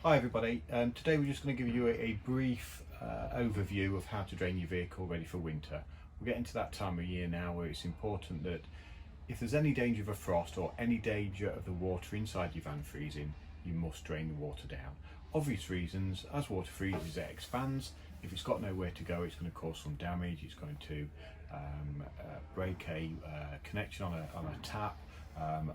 Hi everybody, today we're just going to give you a brief overview of how to drain your vehicle ready for winter. We're getting to that time of year now where it's important that if there's any danger of a frost or any danger of the water inside your van freezing, you must drain the water down. Obvious reasons: as water freezes it expands. If it's got nowhere to go, it's going to cause some damage. It's going to break a connection on a tap,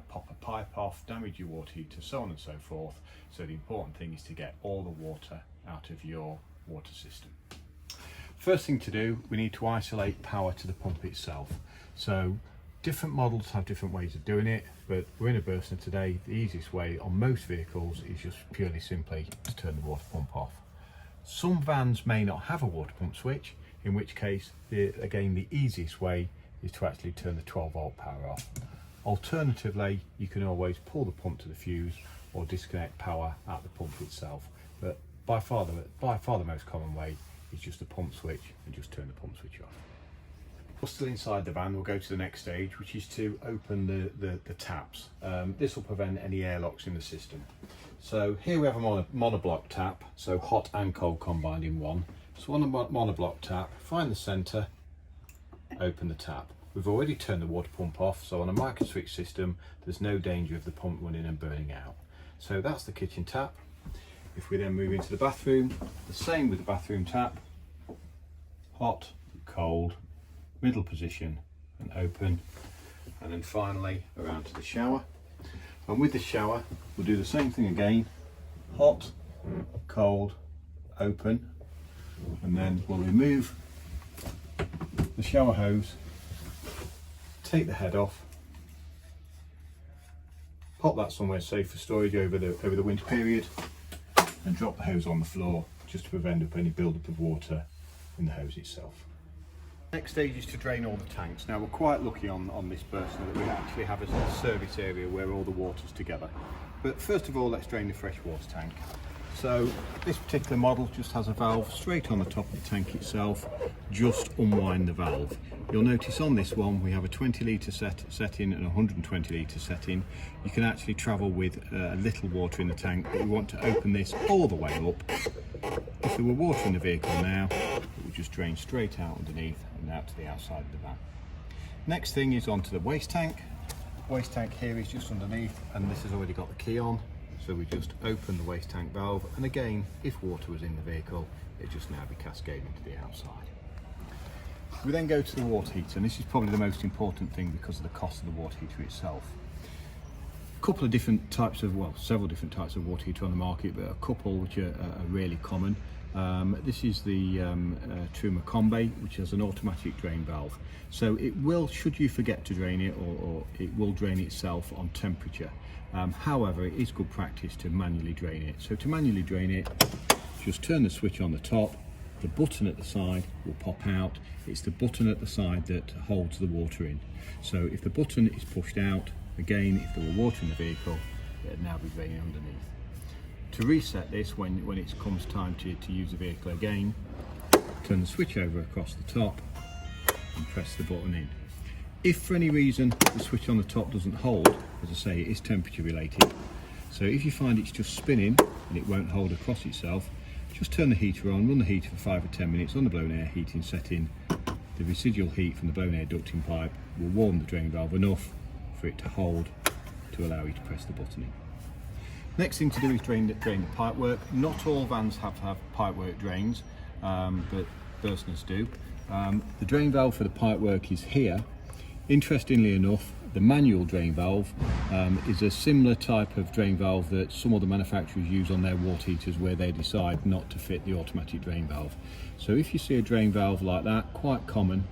pop a pipe off, damage your water heater, so on and so forth. So the important thing is to get all the water out of your water system. First thing to do, we need to isolate power to the pump itself. So different models have different ways of doing it, but we're in a Bursner today. The easiest way on most vehicles is just purely simply to turn the water pump off. Some vans may not have a water pump switch, in which case again the easiest way is to actually turn the 12-volt power off. Alternatively, you can always pull the pump to the fuse or disconnect power at the pump itself, but by far the most common way is just a pump switch and just turn the pump switch off. We're still inside the van. We'll go to the next stage, which is to open the taps. This will prevent any airlocks in the system. So here we have a monoblock tap, so hot and cold combined in one. So on a monoblock tap, find the centre, open the tap. We've already turned the water pump off, so on a micro switch system there's no danger of the pump running and burning out. So that's the kitchen tap. If we then move into the bathroom, the same with the bathroom tap, hot, cold, middle position and open, and then finally around to the shower. And with the shower we'll do the same thing again, hot, cold, open, and then we'll remove the shower hose, take the head off, pop that somewhere safe for storage over the winter period, and drop the hose on the floor just to prevent any build-up of water in the hose itself. Next stage is to drain all the tanks. Now we're quite lucky on this Bursner that we actually have a service area where all the water's together. But first of all, let's drain the fresh water tank. So this particular model just has a valve straight on the top of the tank itself. Just unwind the valve. You'll notice on this one we have a 20 litre setting and a 120 litre setting. You can actually travel with a little water in the tank, but we want to open this all the way up. If there were water in the vehicle now, it would just drain straight out underneath and out to the outside of the van. Next thing is onto the waste tank. Waste tank here is just underneath, and this has already got the key on. So we just open the waste tank valve, and again, if water was in the vehicle, it just now be cascading to the outside. We then go to the water heater, and this is probably the most important thing because of the cost of the water heater itself. A couple of different types of, well, several different types of water heater on the market, but a couple which are really common. This is the Truma Combi, which has an automatic drain valve. So it will, should you forget to drain it, or it will drain itself on temperature. However, it is good practice to manually drain it. So to manually drain it, just turn the switch on the top, the button at the side will pop out. It's the button at the side that holds the water in. So if the button is pushed out, again, if there were water in the vehicle, it would now be draining underneath. To reset this, when it comes time to use the vehicle again, turn the switch over across the top and press the button in. If for any reason the switch on the top doesn't hold, as I say, it is temperature related. So if you find it's just spinning and it won't hold across itself, just turn the heater on, run the heater for 5 or 10 minutes on the blown air heating setting. The residual heat from the blown air ducting pipe will warm the drain valve enough for it to hold to allow you to press the button in. Next thing to do is drain the pipework. Not all vans have pipework drains, but Bursners do. The drain valve for the pipework is here. Interestingly enough, the manual drain valve is a similar type of drain valve that some other manufacturers use on their water heaters where they decide not to fit the automatic drain valve. So if you see a drain valve like that, quite common,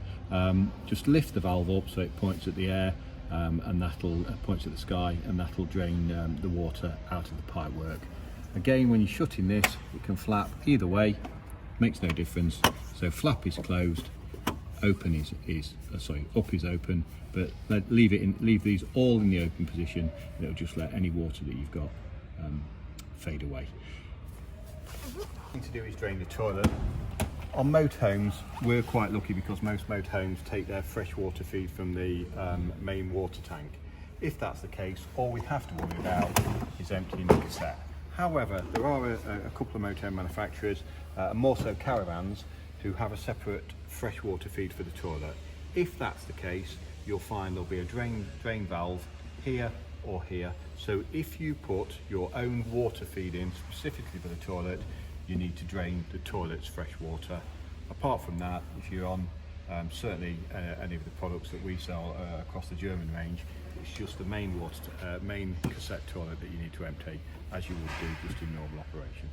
just lift the valve up so it points at the air, and that'll points at the sky, and that'll drain the water out of the pipework. Again, when you're shutting this, it can flap either way, makes no difference. So flap is closed, open up is open, but leave these all in the open position, and it'll just let any water that you've got fade away. The thing to do is drain the toilet. On motorhomes, we're quite lucky because most motorhomes take their fresh water feed from the main water tank. If that's the case, all we have to worry about is emptying the cassette. However, there are a couple of motorhome manufacturers, and more so caravans, who have a separate freshwater feed for the toilet. If that's the case, you'll find there'll be a drain valve here or here. So if you put your own water feed in specifically for the toilet, you need to drain the toilet's fresh water. Apart from that, if you're on certainly any of the products that we sell across the German range, it's just the main cassette toilet that you need to empty, as you would do just in normal operation.